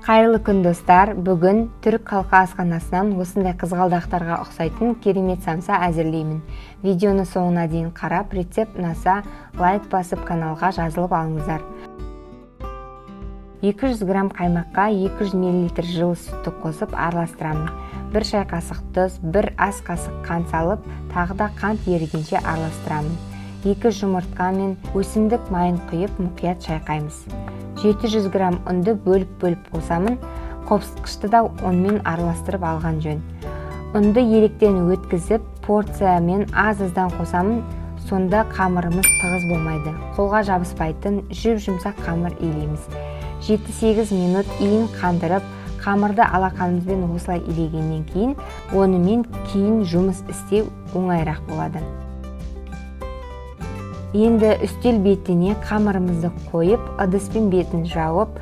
Қайырлы күн достар, бүгін түрік халқы асханасынан осындай қызғалдақтарға ұқсайтын керемет самса әзірлеймін. Видеоны соңына дейін қарап, рецепт ұнаса, лайк басып каналға жазылып алыңыздар. 200 грамм қаймаққа 200 мл жылы сүтті қосып араластырамын. 1 шай қасық тұз, 1 ас қасық қант салып, тағы да қант ерігенше араластырамын. 2 жұмыртқа мен өсімдік майын құйып мұқият шайқаймыз. 700 грамм ұнды бөліп қосамын, қопсытқышты да онымен араластырып алған жөн. Ұнды електен өткізіп, порциямен аз-аздан қосамын, сонда қамырымыз тығыз болмайды. Қолға жабыспайтын жүп-жұмсақ қамыр илейміз. 7-8 минут иін қандырып, қамырды алақанымызбен осылай илегеннен кейін, онымен кейін жұмыс істеу оңайырақ болады. Енді үстел бетіне қамырымызды қойып, ыдыспен бетін жауып,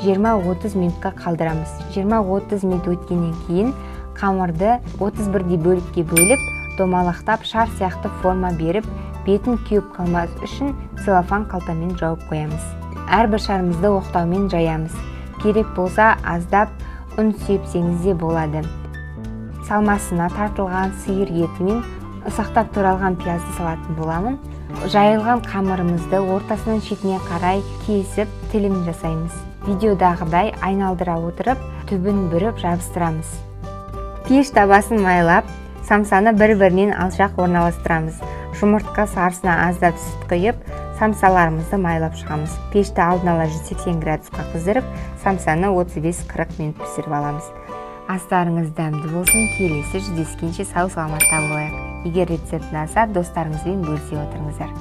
20-30 минутқа қалдырамыз. 20-30 минут өткеннен кейін қамырды 31 бөлікке бөліп, домалақтап шар сияқты форма беріп, бетін кеуіп қалмас үшін целлофан қалтамен жауып қоямыз. Әрбір шарымызды оқтаумен жаямыз. Керек болса аздап ұн сепсеңіз де болады. Салмасына тартылған сиыр еті мен ұсақтап туралған пиязды салатын боламын. Жайылған қамырымызды ортасынан шетіне қарай кесіп, тілім жасаймыз. Видеодағыдай айналдыра отырып, түбін бүріп жабыстырамыз. Пеш табасын майлап, самсаны бір-бірінен алшақ орналастырамыз. Жұмыртқа сарысына аздап сүт құйып, самсаларымызды майлап шығамыз. Пешті алдын ала 180 градусқа қыздырып, самсаны 35-40 минут пісіріп аламыз. Астарыңыз дәмді болсын, келесі жүздескенше сау саламатта болайық. Егер рецепт ұнаса, достарыңызбен бөлісе отырыңыздар.